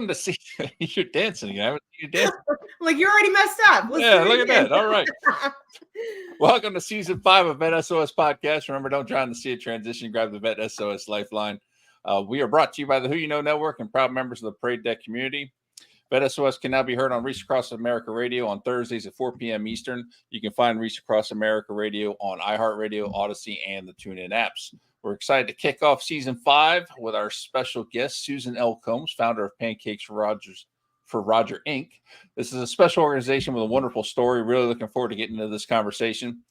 Welcome to see you're dancing again. I haven't seen you dancing. Like you already messed up. Let's Yeah, do it look at again. that. All right. Welcome to season 5 of VET S.O.S podcast. Remember, don't try to see a transition. Grab the VET S.O.S lifeline. We are brought to you by the Who You Know Network and proud members of the Parade Deck community. VET S.O.S can now be heard on Reach Across America Radio on Thursdays at 4 p.m. Eastern. You can find Reach Across America Radio on iHeartRadio, Odyssey, and the TuneIn apps. We're excited to kick off season 5 with our special guest, Susan L. Combs, founder of Pancakes for Roger Inc. This is a special organization with a wonderful story. Really looking forward to getting into this conversation.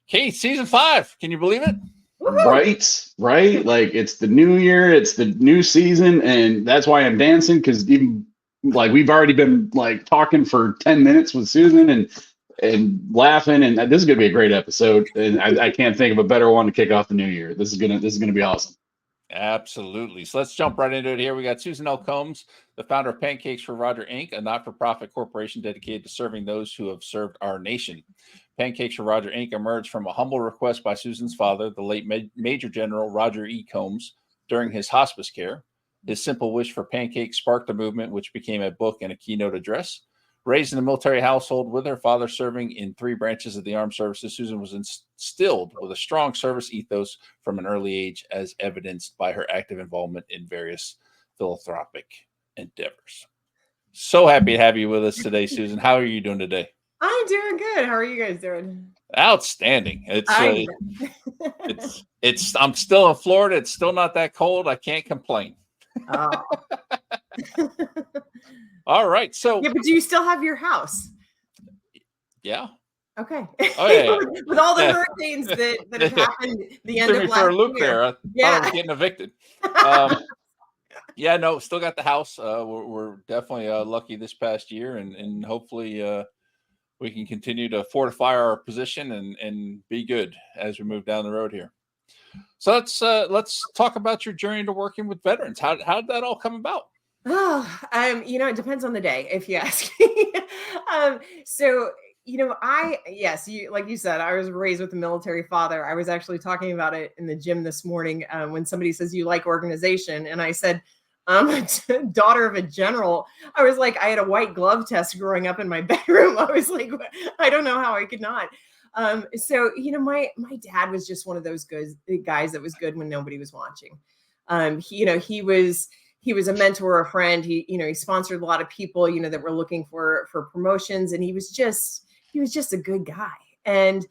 Kate, season 5. Can you believe it? Right. Like it's the new year, it's the new season, and that's why I'm dancing, because even like we've already been like talking for 10 minutes with Susan and laughing, and this is gonna be a great episode. And I can't think of a better one to kick off the new year. This is gonna be awesome. Absolutely. So let's jump right into it here. We got Susan L. Combs, the founder of Pancakes for Roger Inc., a not-for-profit corporation dedicated to serving those who have served our nation. Pancakes for Roger Inc. emerged from a humble request by Susan's father, the late Major General Roger E. Combs, during his hospice care. His simple wish for pancakes sparked a movement which became a book and a keynote address. Raised in a military household with her father serving in 3 branches of the armed services, Susan was instilled with a strong service ethos from an early age, as evidenced by her active involvement in various philanthropic endeavors. So happy to have you with us today, Susan. How are you doing today? I'm doing good. How are you guys doing? Outstanding. I'm still in Florida. It's still not that cold. I can't complain. Oh. All right. So yeah, but do you still have your house? Yeah. Okay. Oh, yeah. With all the hurricanes that have happened the end of last for a loop year. There. I thought I was getting evicted. Yeah, no, still got the house. We're definitely lucky this past year, and hopefully we can continue to fortify our position and be good as we move down the road here. So let's talk about your journey to working with veterans. How did that all come about? Oh, it depends on the day, if you ask me. So, like you said, I was raised with a military father. I was actually talking about it in the gym this morning when somebody says you like organization, and I said, I'm a daughter of a general. I was like, I had a white glove test growing up in my bedroom. I was like, I don't know how I could not. So, my dad was just one of those guys that was good when nobody was watching. He was a mentor, a friend. He sponsored a lot of people, that were looking for promotions, and he was just a good guy. And,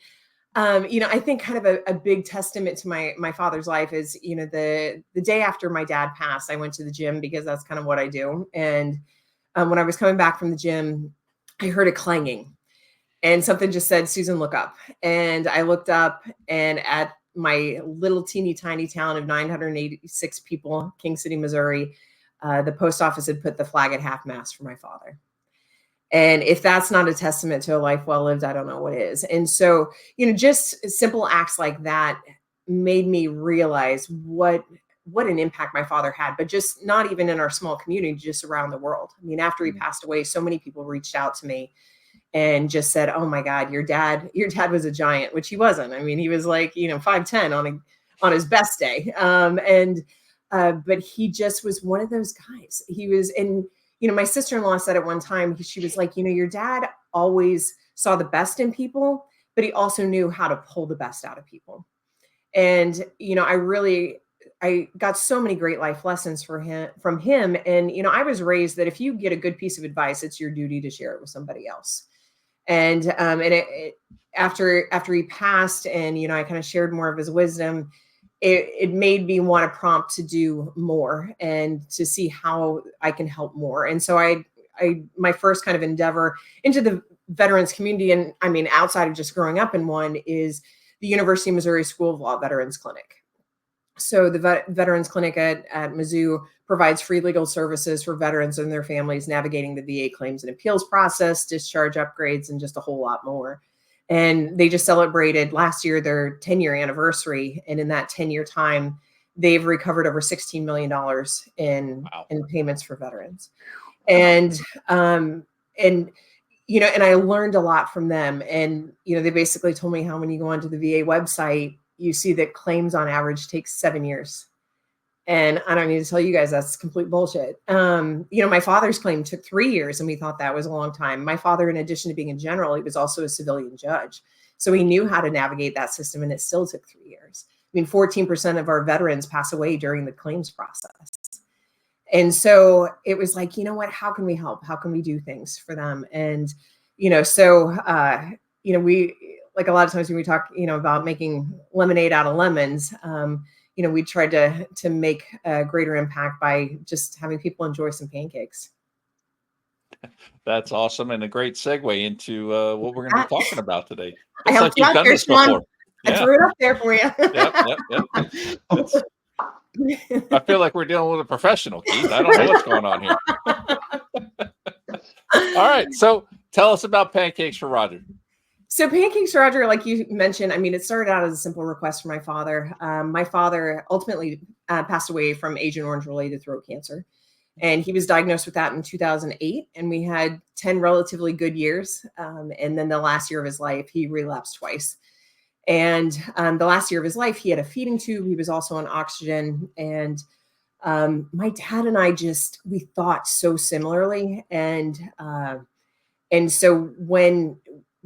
I think kind of a big testament to my father's life is, the day after my dad passed, I went to the gym because that's kind of what I do. And when I was coming back from the gym, I heard a clanging and something just said, Susan, look up. And I looked up, and at my little teeny tiny town of 986 people, King City, Missouri, the post office had put the flag at half mast for my father. And if that's not a testament to a life well lived, I don't know what is. And so, just simple acts like that made me realize what an impact my father had, but just not even in our small community, just around the world. I mean, after he passed away, so many people reached out to me and just said, oh my God, your dad was a giant, which he wasn't. I mean, he was like, 5'10" on his best day. But he just was one of those guys. He was, and, my sister-in-law said at one time, she was like, your dad always saw the best in people, but he also knew how to pull the best out of people. And, I got so many great life lessons from him. And, I was raised that if you get a good piece of advice, it's your duty to share it with somebody else. And after he passed, and, I kind of shared more of his wisdom, it made me want to prompt to do more and to see how I can help more. And so my first kind of endeavor into the veterans community, and I mean, outside of just growing up in one, is the University of Missouri School of Law Veterans Clinic. So the Veterans Clinic at Mizzou provides free legal services for veterans and their families navigating the VA claims and appeals process, discharge upgrades, and just a whole lot more. And they just celebrated last year their 10-year anniversary. And in that 10-year time, they've recovered over $16 million in payments for veterans. And I learned a lot from them. And, they basically told me how when you go onto the VA website, you see that claims on average take 7 years. And I don't need to tell you guys that's complete bullshit. My father's claim took 3 years, and we thought that was a long time. My father, in addition to being a general, he was also a civilian judge. So he knew how to navigate that system, and it still took 3 years. 14% of our veterans pass away during the claims process. And so it was like, you know what, how can we help? How can we do things for them? And, we, like a lot of times when we talk, about making lemonade out of lemons, we tried to make a greater impact by just having people enjoy some pancakes. That's awesome, and a great segue into what we're going to be talking about today. I It's like you've done this before. I threw it up there for you. Yep. I feel like we're dealing with a professional, Keith. I don't know what's going on here. All right, so tell us about Pancakes for Roger. So Pancakes for Roger, like you mentioned, it started out as a simple request from my father. My father ultimately passed away from Agent Orange-related throat cancer. And he was diagnosed with that in 2008. And we had 10 relatively good years. And then the last year of his life, he relapsed twice. And the last year of his life, he had a feeding tube. He was also on oxygen. And my dad and I we thought so similarly. And so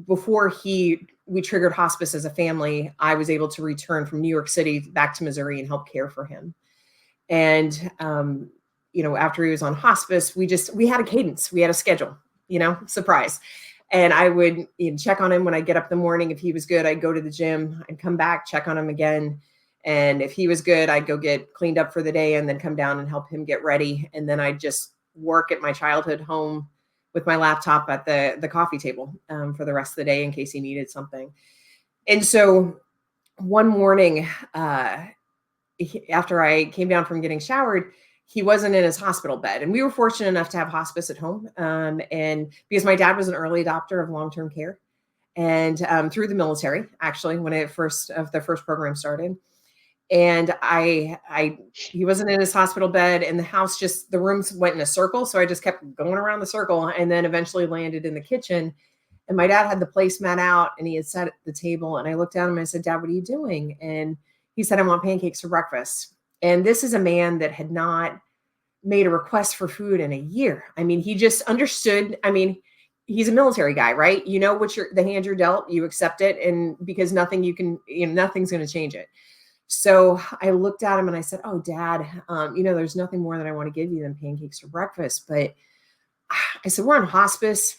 before we triggered hospice as a family, I was able to return from New York City back to Missouri and help care for him. And, after he was on hospice, we had a cadence, we had a schedule, surprise. And I would check on him when I get up in the morning. If he was good, I'd go to the gym, I'd come back, check on him again. And if he was good, I'd go get cleaned up for the day and then come down and help him get ready. And then I'd just work at my childhood home with my laptop at the coffee table for the rest of the day in case he needed something. And so one morning, after I came down from getting showered, he wasn't in his hospital bed. And we were fortunate enough to have hospice at home. And because my dad was an early adopter of long-term care and through the military, actually, when the first program started. And he wasn't in his hospital bed, and the rooms went in a circle. So I just kept going around the circle and then eventually landed in the kitchen. And my dad had the placemat out and he had sat at the table, and I looked at him and I said, "Dad, what are you doing?" And he said, "I want pancakes for breakfast." And this is a man that had not made a request for food in a year. He just understood. He's a military guy, right? The hand you're dealt, you accept it. And because nothing's going to change it. So I looked at him and I said, "Oh, Dad, there's nothing more that I want to give you than pancakes for breakfast." But I said, "We're on hospice.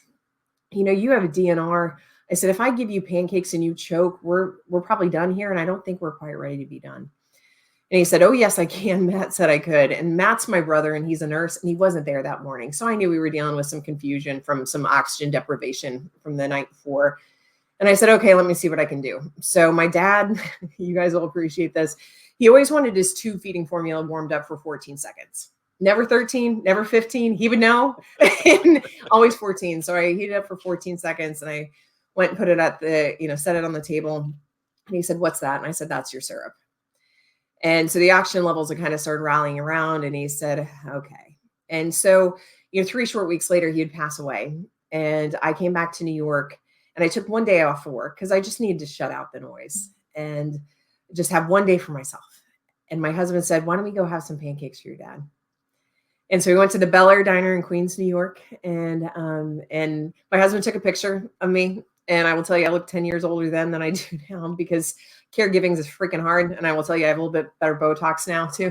You have a DNR." I said, "If I give you pancakes and you choke, we're probably done here. And I don't think we're quite ready to be done." And he said, "Oh, yes, I can." Matt said I could. And Matt's my brother, and he's a nurse, and he wasn't there that morning. So I knew we were dealing with some confusion from some oxygen deprivation from the night before. And I said, "Okay, let me see what I can do." So my dad, you guys will appreciate this. He always wanted his tube feeding formula warmed up for 14 seconds. Never 13, never 15. He would know. Always 14. So I heated up for 14 seconds and I went and put it set it on the table. And he said, "What's that?" And I said, "That's your syrup." And so the oxygen levels had kind of started rallying around, and he said, "Okay." And so, 3 short weeks later, he had passed away. And I came back to New York. And I took one day off of work because I just needed to shut out the noise and just have one day for myself. And my husband said, "Why don't we go have some pancakes for your dad?" And so we went to the Bel Air Diner in Queens, New York. And my husband took a picture of me. And I will tell you, I look 10 years older then than I do now because caregiving is freaking hard. And I will tell you, I have a little bit better Botox now too.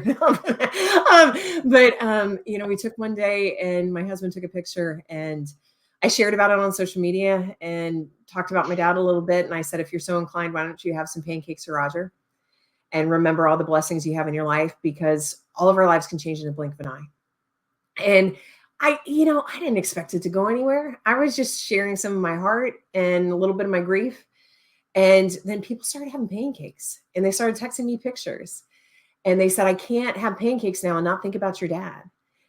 We took one day and my husband took a picture and I shared about it on social media and talked about my dad a little bit. And I said, "If you're so inclined, why don't you have some pancakes for Roger? And remember all the blessings you have in your life, because all of our lives can change in the blink of an eye." And I didn't expect it to go anywhere. I was just sharing some of my heart and a little bit of my grief. And then people started having pancakes and they started texting me pictures. And they said, "I can't have pancakes now and not think about your dad.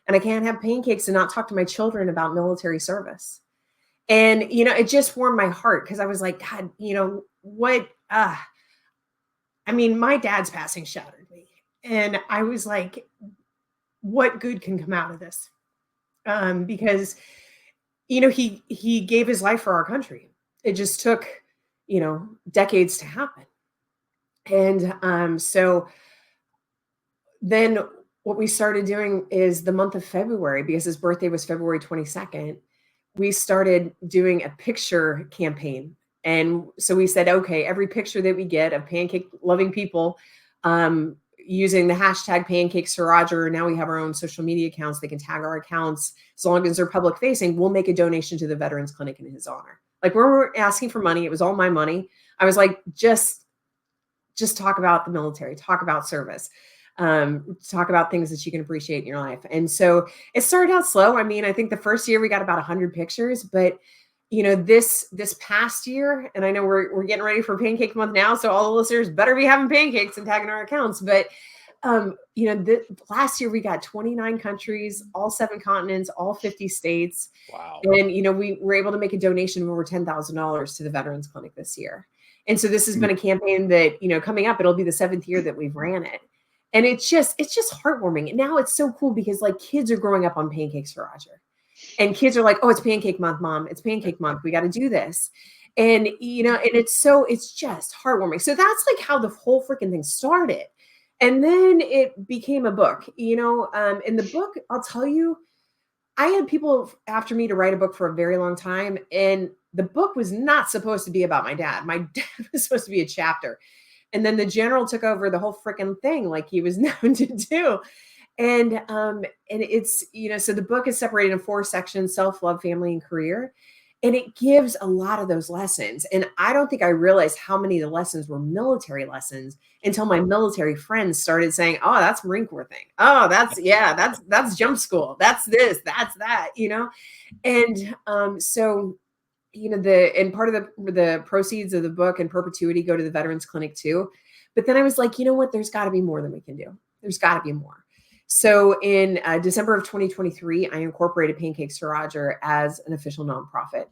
And I can't have pancakes and not talk to my children about military service." And, it just warmed my heart because I was like, God, what, my dad's passing shattered me. And I was like, what good can come out of this? Because, he gave his life for our country. It just took, decades to happen. And so then what we started doing is the month of February, because his birthday was February 22nd, we started doing a picture campaign. And so we said, okay, every picture that we get of pancake loving people, using the hashtag Pancakes for Roger, now we have our own social media accounts. They can tag our accounts. As long as they're public facing, we'll make a donation to the Veterans Clinic in his honor. Like, we weren't asking for money. It was all my money. I was like, just talk about the military, talk about service, talk about things that you can appreciate in your life. And so it started out slow. I mean, I think the first year we got about 100 pictures, but you know, this past year, and I know we're getting ready for Pancake Month now, so all the listeners better be having pancakes and tagging our accounts. But you know, last year we got 29 countries, all 7 continents, all 50 states. Wow. And you know, we were able to make a donation of over $10,000 to the Veterans Clinic this year. And so this has been a campaign that, you know, coming up, it'll be the 7th year that we've ran it. And it's just heartwarming. And now it's so cool because like kids are growing up on Pancakes for Roger. And kids are like, oh, it's Pancake Month, Mom. It's Pancake Month. We got to do this. And, you know, and it's just heartwarming. So that's like how the whole freaking thing started. And then it became a book, you know, in the book, I'll tell you, I had people after me to write a book for a very long time. And the book was not supposed to be about my dad. My dad was supposed to be a chapter. And then the general took over the whole freaking thing like he was known to do. And it's, you know, so the book is separated in 4 sections: self-love, family, and career. And it gives a lot of those lessons. And I don't think I realized how many of the lessons were military lessons until my military friends started saying, oh, that's Marine Corps thing. Oh, that's jump school. That's this, that's that, you know? And so, you know, and part of the proceeds of the book in perpetuity go to the Veterans Clinic too. But then I was like, you know what? There's got to be more than we can do. There's got to be more. So in December of 2023, I incorporated Pancakes for Roger as an official nonprofit.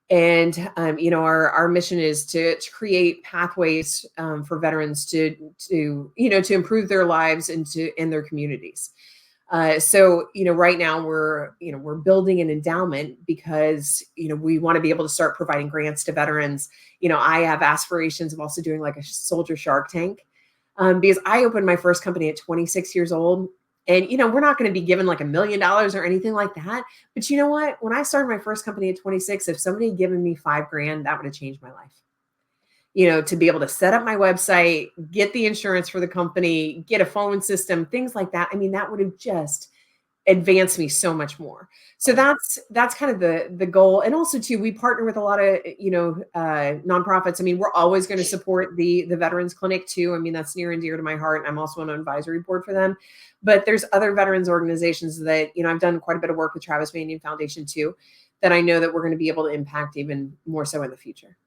And, you know, our mission is to create pathways for veterans to, you know, to improve their lives and in their communities. So, you know, right now we're building an endowment because, you know, we want to be able to start providing grants to veterans. You know, I have aspirations of also doing like a soldier Shark Tank because I opened my first company at 26 years old. And, you know, we're not going to be given like $1 million or anything like that. But you know what? When I started my first company at 26, if somebody had given me $5,000, that would have changed my life. You know, to be able to set up my website, get the insurance for the company, get a phone system, things like that. I mean, that would have just advanced me so much more. So that's kind of the goal. And also too, we partner with a lot of, you know, nonprofits. I mean, we're always going to support the Veterans Clinic too. I mean, that's near and dear to my heart. And I'm also on an advisory board for them. But there's other veterans organizations that, you know, I've done quite a bit of work with Travis Manion Foundation too, that I know that we're going to be able to impact even more so in the future.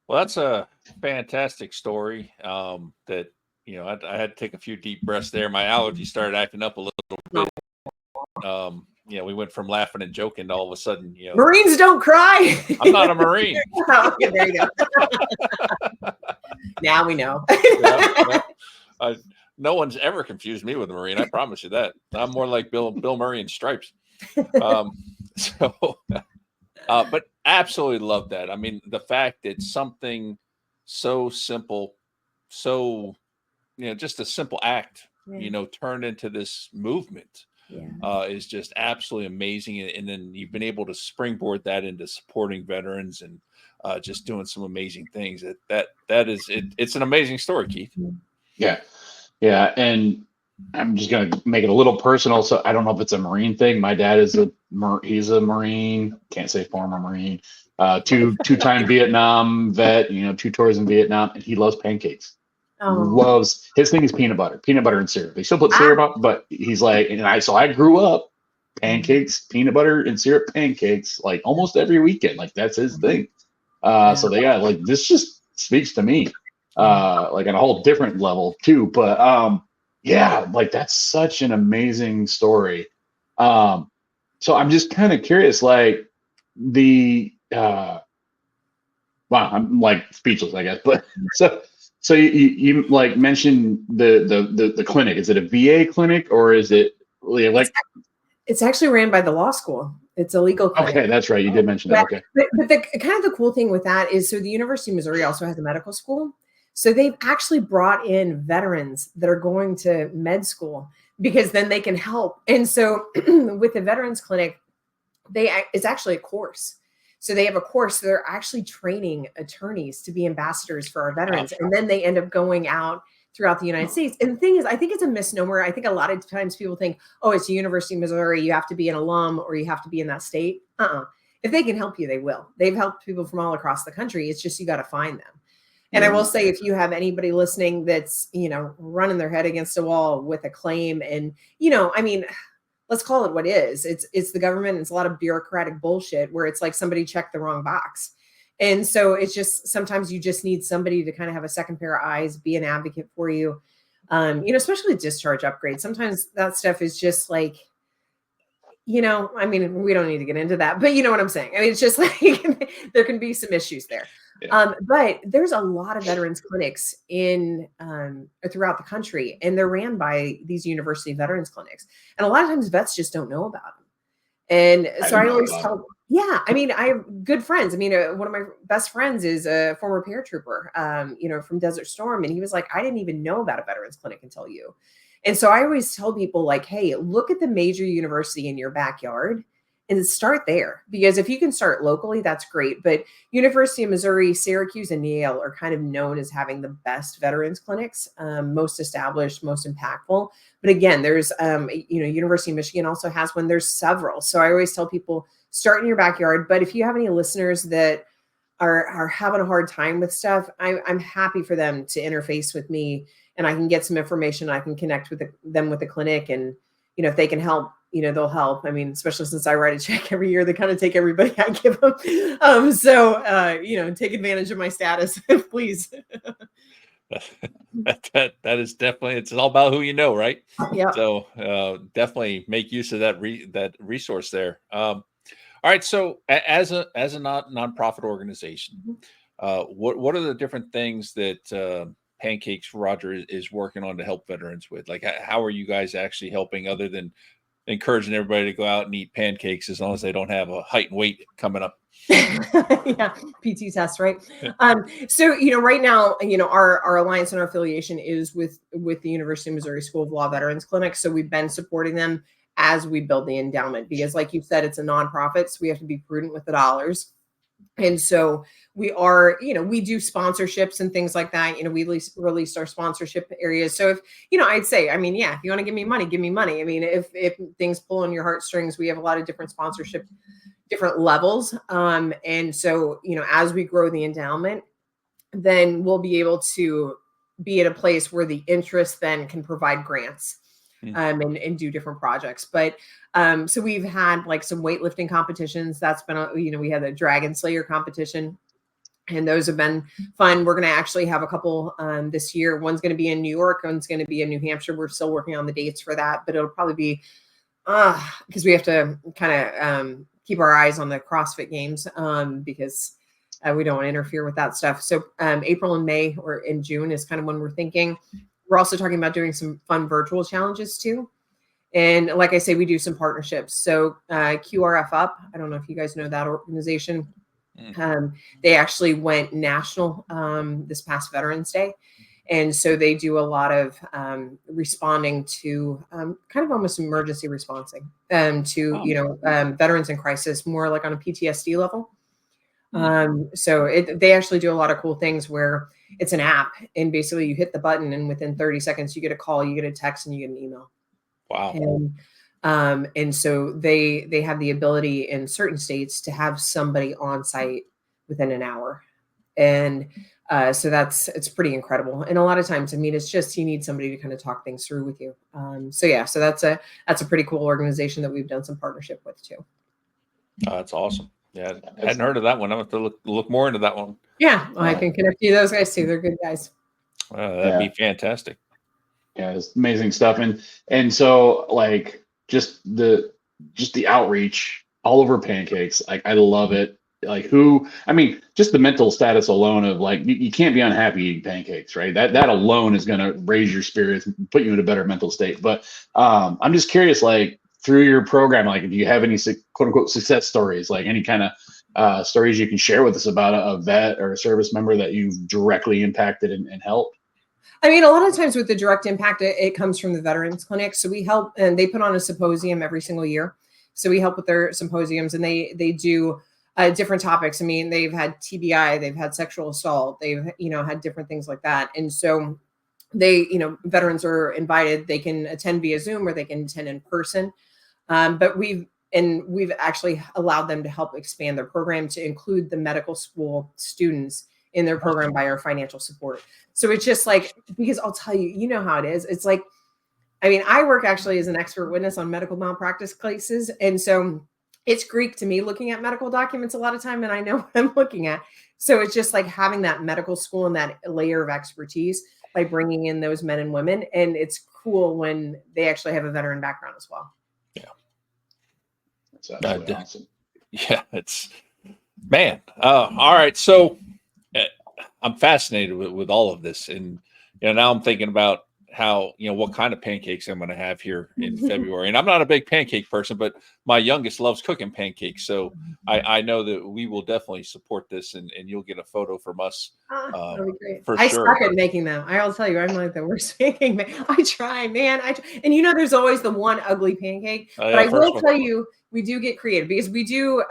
Well, that's a fantastic story that, you know, I had to take a few deep breaths there. My allergies started acting up a little bit. You know, we went from laughing and joking to all of a sudden, you know. Marines don't cry. I'm not a Marine. Okay, there you go. Now we know. No one's ever confused me with a Marine. I promise you that. I'm more like Bill Murray in Stripes. But absolutely love that. I mean, the fact that something so simple, so, you know, just a simple act, you know, turned into this movement is just absolutely amazing. And then you've been able to springboard that into supporting veterans and just doing some amazing things. That is it. It's an amazing story, Keith. Yeah. Yeah. And I'm just going to make it a little personal. So I don't know if it's a Marine thing. My dad is he's a Marine. Can't say former Marine. Two-time Vietnam vet, you know, 2 tours in Vietnam, and he loves pancakes. Loves, his thing is peanut butter and syrup. They still put syrup up, but he's like, so I grew up pancakes, peanut butter and syrup pancakes, like almost every weekend. Like that's his thing. So they got like, this just speaks to me, like on a whole different level too. But yeah, like that's such an amazing story. So I'm just kind of curious, like wow, I'm like speechless, I guess. But so you like mentioned the clinic. Is it a VA clinic or is it like? It's actually ran by the law school. It's a legal clinic. Okay, that's right. You did mention that. Okay. But the kind of the cool thing with that is, so the University of Missouri also has a medical school. So they've actually brought in veterans that are going to med school because then they can help. And so with the Veterans Clinic, it's actually a course. So they have a course. So they're actually training attorneys to be ambassadors for our veterans. And then they end up going out throughout the United States. And the thing is, I think it's a misnomer. I think a lot of times people think, oh, it's the University of Missouri. You have to be an alum or you have to be in that state. If they can help you, they will. They've helped people from all across the country. It's just, you got to find them. And I will say, if you have anybody listening that's, running their head against a wall with a claim, and, I mean, let's call it what is. It's the government. It's a lot of bureaucratic bullshit where it's like somebody checked the wrong box. And so it's just, sometimes you just need somebody to kind of have a second pair of eyes, be an advocate for you. Especially discharge upgrades. Sometimes that stuff is just like, I mean, we don't need to get into that, but you know what I'm saying? I mean, it's just like, there can be some issues there. Yeah. But there's a lot of veterans clinics in throughout the country, and they're ran by these university veterans clinics. And a lot of times vets just don't know about them. And so I always tell, I mean, I have good friends. I mean, one of my best friends is a former paratrooper, from Desert Storm. And he was like, I didn't even know about a veterans clinic until you. And so I always tell people, like, hey, look at the major university in your backyard and start there. Because if you can start locally, that's great. But University of Missouri, Syracuse, and Yale are kind of known as having the best veterans clinics, most established, most impactful. But again, there's, University of Michigan also has one. There's several. So I always tell people, start in your backyard. But if you have any listeners that are having a hard time with stuff, I'm happy for them to interface with me, and I can get some information. I can connect with them with the clinic, and if they can help, they'll help. I mean, especially since I write a check every year, they kind of take everybody I give them. So take advantage of my status, please. That is definitely, it's all about who you know, right? Yeah. So definitely make use of that resource there. All right. So as a nonprofit organization, what are the different things that Pancakes Roger is working on to help veterans with? Like, how are you guys actually helping, other than encouraging everybody to go out and eat pancakes as long as they don't have a height and weight coming up? Yeah, PT test, right? So right now, our alliance and our affiliation is with the University of Missouri School of Law Veterans Clinic. So we've been supporting them as we build the endowment, because like you said, it's a nonprofit, so we have to be prudent with the dollars. And so we are, we do sponsorships and things like that. We released our sponsorship areas. So if, I'd say, I mean, if you want to give me money, give me money. I mean, if things pull on your heartstrings, we have a lot of different sponsorship, different levels. And so, as we grow the endowment, then we'll be able to be at a place where the interest then can provide grants. And do different projects. But so we've had like some weightlifting competitions. That's been, we had a Dragon Slayer competition, and those have been fun. We're going to actually have a couple this year. One's going to be in New York. One's going to be in New Hampshire. We're still working on the dates for that, but it'll probably be because we have to kind of keep our eyes on the CrossFit games because we don't want to interfere with that stuff. So April and May, or in June, is kind of when we're thinking. We're also talking about doing some fun virtual challenges too. And like I say, we do some partnerships. So QRF Up, I don't know if you guys know that organization. They actually went national this past Veterans Day. And so they do a lot of responding to kind of almost emergency responding to, veterans in crisis, more like on a PTSD level. So they actually do a lot of cool things where it's an app, and basically you hit the button, and within 30 seconds you get a call, you get a text, and you get an email. Wow. And so they have the ability in certain states to have somebody on site within an hour. And so it's pretty incredible. And a lot of times, I mean, it's just, you need somebody to kind of talk things through with you. So that's a pretty cool organization that we've done some partnership with too. That's awesome. Yeah, I hadn't heard of that one. I'm going to have to look more into that one. Yeah, well, I can connect you to those guys too. They're good guys. That'd be fantastic. Yeah, it's amazing stuff. And so like just the outreach all over Pancakes. Like, I love it. Like, just the mental status alone of like, you can't be unhappy eating pancakes, right? That alone is going to raise your spirits, put you in a better mental state. But I'm just curious, like, through your program, like, if you have any quote unquote success stories, like any kind of, stories you can share with us about a vet or a service member that you've directly impacted and helped? I mean, a lot of times with the direct impact, it comes from the Veterans Clinic. So we help, and they put on a symposium every single year. So we help with their symposiums, and they do different topics. I mean, they've had TBI, they've had sexual assault, they've had different things like that. And so they, veterans are invited. They can attend via Zoom or they can attend in person. But we've actually allowed them to help expand their program to include the medical school students in their program by our financial support. So it's just like, because I'll tell you, you know how it is. It's like, I mean, I work actually as an expert witness on medical malpractice cases. And so it's Greek to me looking at medical documents a lot of time, and I know what I'm looking at. So it's just like having that medical school and that layer of expertise by bringing in those men and women. And it's cool when they actually have a veteran background as well. Yeah. That's absolutely awesome. Yeah, it's, man. All right. So I'm fascinated with all of this. And, now I'm thinking about how, what kind of pancakes I'm going to have here in February. And I'm not a big pancake person, but my youngest loves cooking pancakes. So I know that we will definitely support this, and you'll get a photo from us. That'd be great. For I sure. suck at making them. I'll tell you, I'm like the worst pancake man. I try, man. And there's always the one ugly pancake. But I will tell you, we do get creative because we do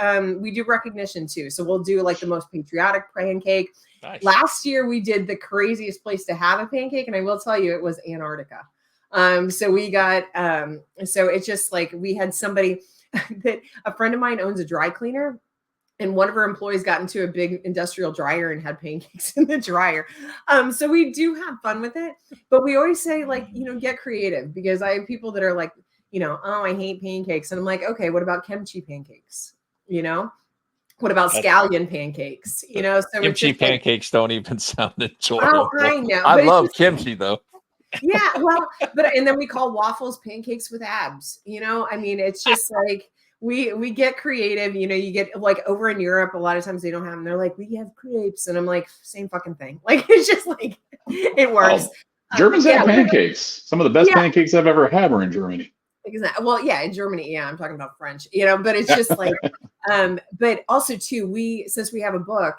recognition too. So we'll do like the most patriotic pancake. Nice. Last year we did the craziest place to have a pancake, and I will tell you, it was Antarctica. So we got so it's just like we had somebody that a friend of mine owns a dry cleaner, and one of her employees got into a big industrial dryer and had pancakes in the dryer. So we do have fun with it, but we always say, like, get creative, because I have people that are like, oh, I hate pancakes. And I'm like, okay, what about kimchi pancakes? What about scallion pancakes? So kimchi pancakes don't even sound enjoyable. Oh, I know. I love kimchi though. Yeah, well, and then we call waffles pancakes with abs. I mean, it's just like we get creative. You get like over in Europe, a lot of times they don't have them. They're like, we have crepes, and I'm like, same fucking thing. Like, it's just like it works. Germans have pancakes. Some of the best pancakes I've ever had were in Germany. Exactly. Well, yeah, in Germany, yeah, I'm talking about French, but it's just like, but also too, since we have a book,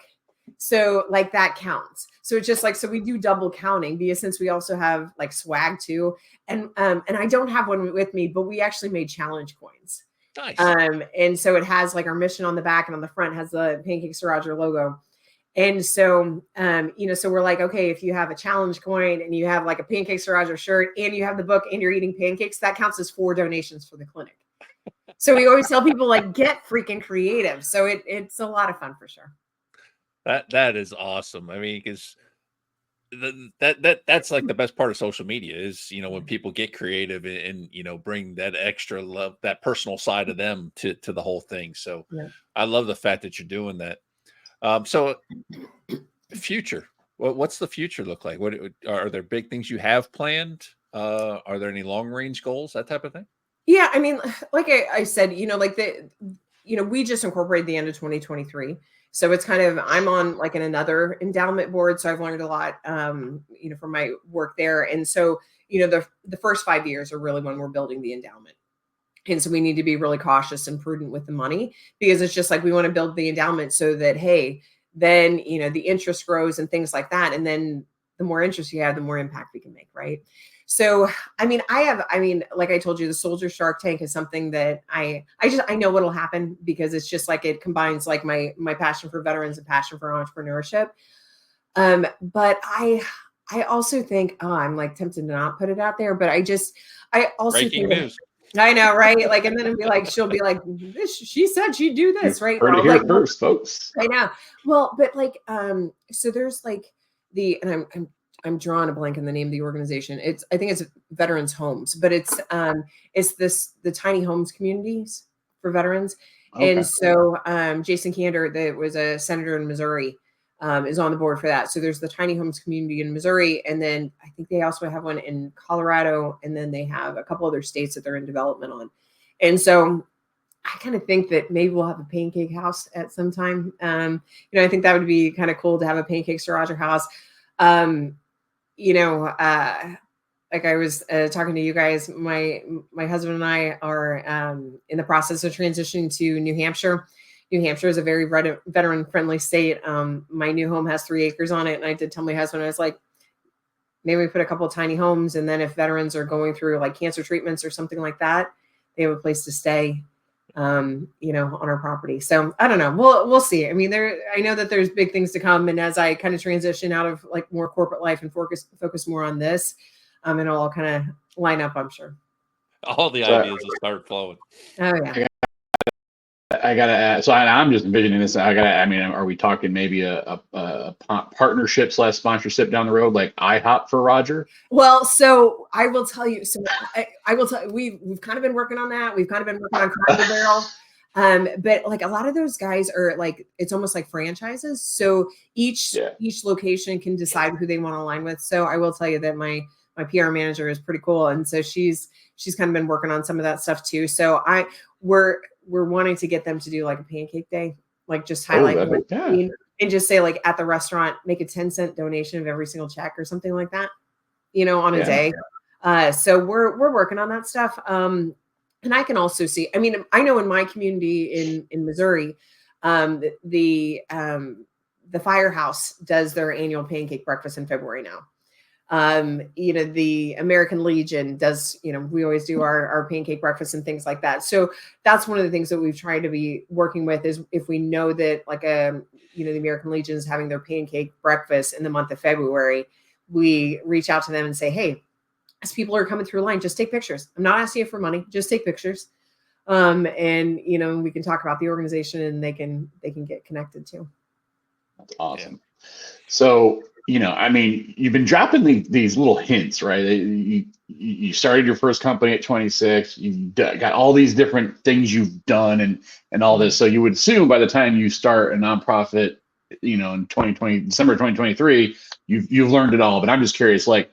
so like that counts. So it's just like, so we do double counting, because since we also have like swag too, and I don't have one with me, but we actually made challenge coins. Nice. And so it has like our mission on the back, and on the front has the Pancakes to Roger logo. And so, so we're like, okay, if you have a challenge coin and you have like a Pancakes to Roger shirt and you have the book and you're eating pancakes, that counts as 4 donations for the clinic. So we always tell people, like, get freaking creative. So it's a lot of fun for sure. That is awesome. I mean, because that's like the best part of social media is, when people get creative and bring that extra love, that personal side of them to the whole thing. So yeah. I love the fact that you're doing that. So future, what's the future look like? What are there big things you have planned? Are there any long range goals, that type of thing? Yeah. I mean, like I said, we just incorporated the end of 2023. So it's kind of, I'm on like another endowment board. So I've learned a lot, from my work there. And so, the first 5 years are really when we're building the endowment. And so we need to be really cautious and prudent with the money, because it's just like, we want to build the endowment so that, hey, then, the interest grows and things like that. And then the more interest you have, the more impact we can make. Right. So, I mean, like I told you, the Soldier Shark Tank is something that I know what'll happen, because it's just like, it combines like my passion for veterans and passion for entrepreneurship. But I also think, I'm like tempted to not put it out there, but I also Breaking think news. I know, right? Like, and then it'd be like, she'll be like, she said she'd do this, right? Heard it here first, folks. I know. Well, but like, so there's like and I'm drawing a blank in the name of the organization. I think it's Veterans Homes, but it's the tiny homes communities for veterans. Okay. And so Jason Kander, that was a senator in Missouri, is on the board for that. So there's the tiny homes community in Missouri, and then I think they also have one in Colorado, and then they have a couple other states that they're in development on. And so I kind of think that maybe we'll have a pancake house at some time. I think that would be kind of cool to have a Pancakes to Roger house. Like I was talking to you guys, my husband and I are in the process of transitioning to New Hampshire. New Hampshire is a very veteran friendly state. My new home has 3 acres on it. And I did tell my husband, I was like, maybe we put a couple of tiny homes. And then if veterans are going through like cancer treatments or something like that, they have a place to stay, on our property. So I don't know. We'll see. I mean, I know that there's big things to come. And as I kind of transition out of like more corporate life and focus more on this, and it'll all kind of line up, I'm sure. All the ideas will start flowing. Oh yeah. I gotta add, so I'm just envisioning this. I mean, are we talking maybe a partnership / sponsorship down the road, like IHOP for Roger? Well, so I will tell you. So I will tell you, we've kind of been working on that. We've kind of been working on Cracker Barrel, but like a lot of those guys are like, it's almost like franchises. So each location can decide who they want to align with. So I will tell you that my PR manager is pretty cool, and so she's kind of been working on some of that stuff too. So we're wanting to get them to do like a pancake day, like just highlight and just say like at the restaurant, make a 10-cent donation of every single check or something like that, on a day. So we're working on that stuff. And I can also see, I mean, I know in my community in Missouri, the Firehouse does their annual pancake breakfast in February now. The American Legion does, we always do our pancake breakfast and things like that. So that's one of the things that we've tried to be working with is if we know that like, the American Legion is having their pancake breakfast in the month of February, we reach out to them and say, hey, as people are coming through a line, just take pictures. I'm not asking you for money, just take pictures. And, we can talk about the organization and they can get connected too. That's awesome. Yeah. So, I mean, you've been dropping these little hints, right? You started your first company at 26. You've got all these different things you've done and all this. So you would assume by the time you start a nonprofit, in December 2023, you've learned it all. But I'm just curious, like,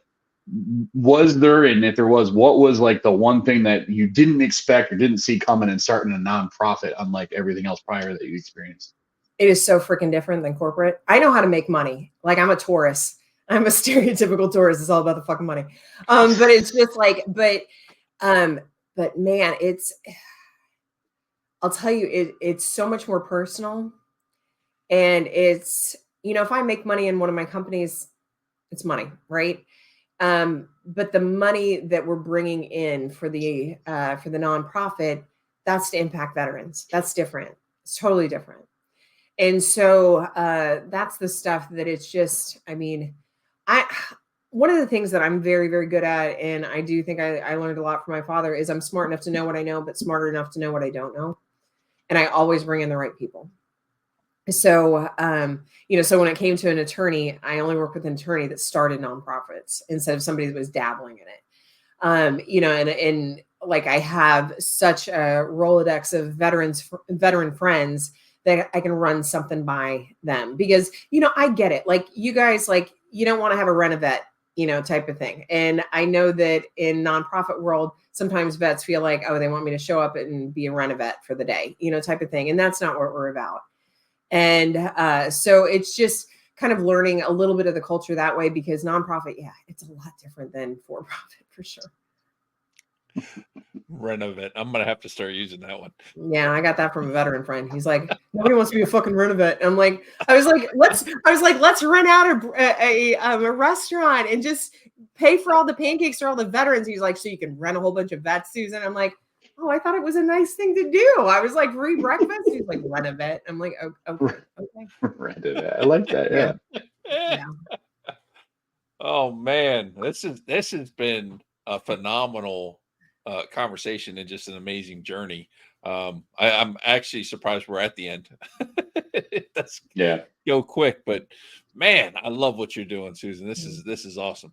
was there, and if there was, what was like the one thing that you didn't expect or didn't see coming and starting a nonprofit, unlike everything else prior that you experienced? It is so freaking different than corporate. I know how to make money. Like I'm a Taurus. I'm a stereotypical Taurus. It's all about the fucking money. But it's just like, but man, I'll tell you, it's so much more personal. And it's, if I make money in one of my companies, it's money, right? But the money that we're bringing in for the nonprofit, that's to impact veterans. That's different. It's totally different. And so that's the stuff that it's just, I mean, one of the things that I'm very, very good at, and I do think I learned a lot from my father, is I'm smart enough to know what I know, but smarter enough to know what I don't know. And I always bring in the right people. So, so when it came to an attorney, I only work with an attorney that started nonprofits instead of somebody that was dabbling in it. And like I have such a Rolodex of veteran friends that I can run something by them because, I get it. Like you guys, like you don't want to have a rent-a-vet, type of thing. And I know that in nonprofit world, sometimes vets feel like, oh, they want me to show up and be a rent-a-vet for the day, type of thing. And that's not what we're about. And so it's just kind of learning a little bit of the culture that way because nonprofit, it's a lot different than for-profit for sure. Rent-a-vet. I'm gonna have to start using that one. Yeah, I got that from a veteran friend. He's like, nobody wants to be a fucking rent-a-vet. I'm like, I was like, let's rent out a restaurant and just pay for all the pancakes for all the veterans. He's like, so you can rent a whole bunch of vets, Susan. I'm like, oh, I thought it was a nice thing to do. I was like, free breakfast. He's like, rent-a-vet. I'm like, okay. Rent-a-vet. I like that. Yeah. Oh man, this has been a phenomenal conversation and just an amazing journey. I'm actually surprised we're at the end. That's go quick, but man, I love what you're doing, Susan. This is awesome.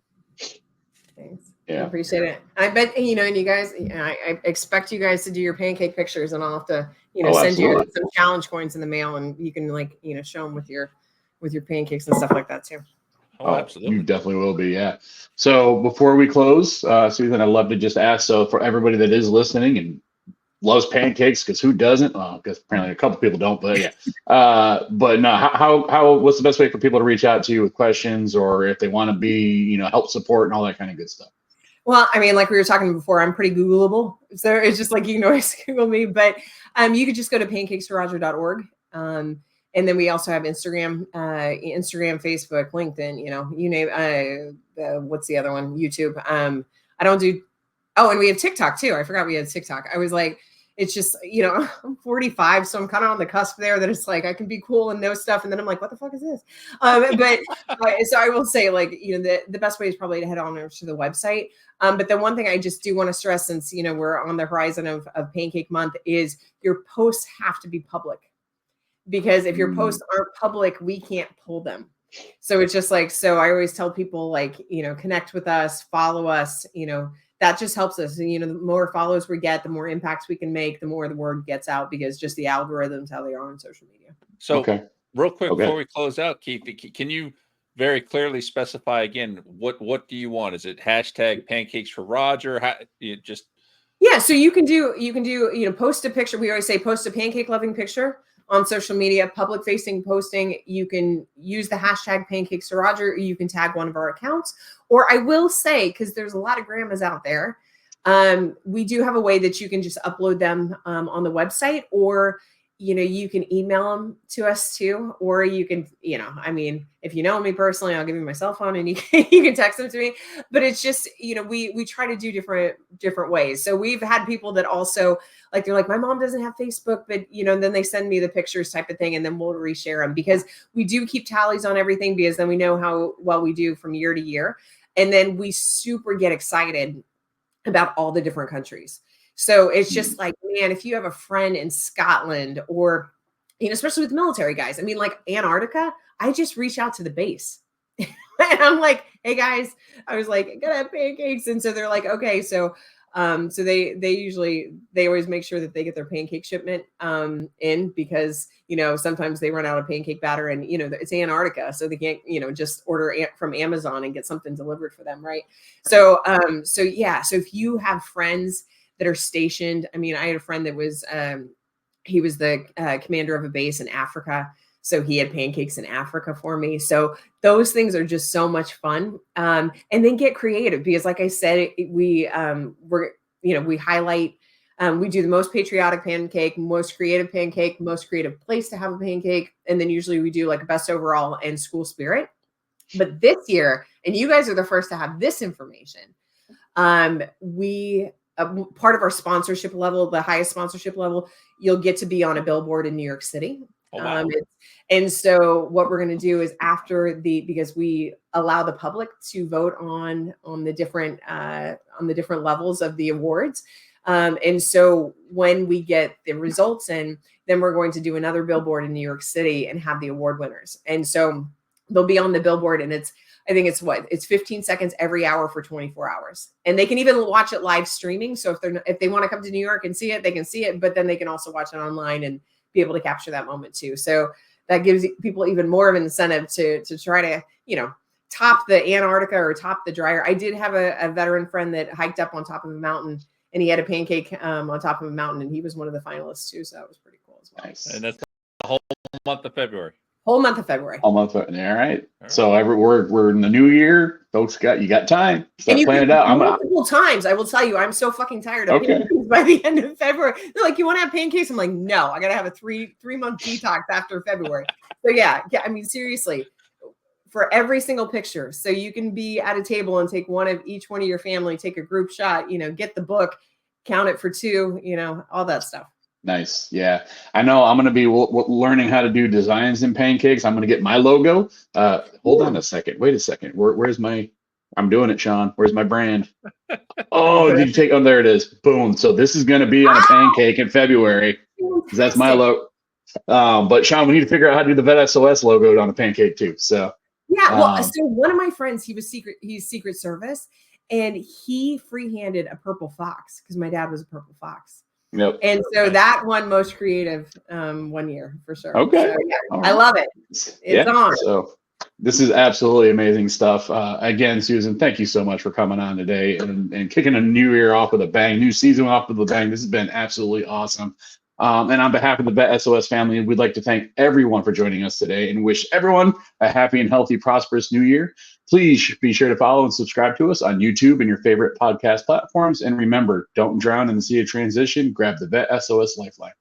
Thanks. Yeah. I appreciate it. I bet, and you guys, I expect you guys to do your pancake pictures and I'll have to, send you some challenge coins in the mail and you can show them with your pancakes and stuff like that too. Oh, absolutely. You definitely will be. Yeah. So before we close, Susan, I'd love to just ask, so for everybody that is listening and loves pancakes, because who doesn't? Well, because apparently a couple people don't, but yeah. But no, how, what's the best way for people to reach out to you with questions or if they want to be, help support and all that kind of good stuff? Well, I mean, like we were talking before, I'm pretty Googleable. So it's just like, you can always Google me, but you could just go to pancakesforroger.org. And then we also have Instagram, Facebook, LinkedIn, you name, what's the other one? YouTube. I don't do, oh, and we have TikTok too. I forgot we had TikTok. I was like, it's just, I'm 45, so I'm kind of on the cusp there that it's like, I can be cool and know stuff. And then I'm like, what the fuck is this? But so I will say, like, the best way is probably to head on over to the website. But the one thing I just do want to stress, since, we're on the horizon of Pancake Month, is your posts have to be public. Because if your posts aren't public, we can't pull them. So it's just like, so I always tell people, like, connect with us, follow us, that just helps us. The more follows we get, the more impacts we can make, the more the word gets out, because just the algorithms, how they are on social media. So real quick, before we close out, Keith, can you very clearly specify again, what do you want? Is it hashtag Pancakes for Roger? Yeah. So you can do, post a picture. We always say post a pancake loving picture on social media, public facing posting. You can use the hashtag Pancakes for Roger. You can tag one of our accounts. Or I will say, because there's a lot of grandmas out there, we do have a way that you can just upload them on the website, or, you can email them to us too, or you can, if you know me personally, I'll give you my cell phone and you can text them to me. But it's just, we try to do different ways. So we've had people that also, like, they're like, my mom doesn't have Facebook, but, then they send me the pictures type of thing, and then we'll reshare them, because we do keep tallies on everything, because then we know how well we do from year to year. And then we super get excited about all the different countries. So it's just like, man, if you have a friend in Scotland, or, especially with military guys, I mean, like Antarctica, I just reach out to the base. And I'm like, hey guys, I was like, I gotta have pancakes. And so they're like, okay. So they always make sure that they get their pancake shipment in, because, sometimes they run out of pancake batter, and, it's Antarctica, so they can't, just order from Amazon and get something delivered for them. Right. So yeah. So if you have friends that are stationed, I mean, I had a friend that was, he was the commander of a base in Africa. So he had pancakes in Africa for me. So those things are just so much fun. And then get creative, because like I said, we highlight, we do the most patriotic pancake, most creative pancake, most creative place to have a pancake. And then usually we do like a best overall and school spirit. But this year, and you guys are the first to have this information, part of our sponsorship level, the highest sponsorship level, you'll get to be on a billboard in New York City. Oh, wow. And so what we're going to do is, because we allow the public to vote on the different levels of the awards. And so when we get the results in, then we're going to do another billboard in New York City and have the award winners. And so they'll be on the billboard, and I think it's 15 seconds every hour for 24 hours. And they can even watch it live streaming. So if they want to come to New York and see it, they can see it, but then they can also watch it online and be able to capture that moment too. So that gives people even more of an incentive to try to, top the Antarctica or top the dryer. I did have a veteran friend that hiked up on top of a mountain, and he had a pancake on top of a mountain, and he was one of the finalists too. So that was pretty cool as well. Nice. And that's the whole month of February. Whole month of February. All right. So we're in the new year, folks. You got time. Start planning it out. Multiple times. I will tell you, I'm so fucking tired of pancakes by the end of February. They're like, you want to have pancakes? I'm like, no, I gotta have a 3-month detox after February. So yeah. I mean, seriously, for every single picture, so you can be at a table and take each one of your family, take a group shot. Get the book, count it for 2. All that stuff. Nice. Yeah. I know I'm going to be learning how to do designs in pancakes. I'm going to get my logo. Hold on a second. Wait a second. Where's I'm doing it, Sean. Where's my brand? Oh, did you take, oh, there it is. Boom. So this is going to be on a pancake in February. That's my logo. But Sean, we need to figure out how to do the VET S.O.S logo on a pancake too. So yeah. Well, so one of my friends, he's Secret Service, and he freehanded a purple fox, because my dad was a purple fox. Yep. And so that one most creative 1 year for sure. Okay. So, yeah, I love it. It's on. So this is absolutely amazing stuff. Again, Susan, thank you so much for coming on today and kicking a new year off with a bang, new season off with a bang. This has been absolutely awesome. And on behalf of the VET S.O.S family, we'd like to thank everyone for joining us today and wish everyone a happy and healthy, prosperous new year. Please be sure to follow and subscribe to us on YouTube and your favorite podcast platforms. And remember, don't drown in the sea of transition. Grab the VET SOS Lifeline.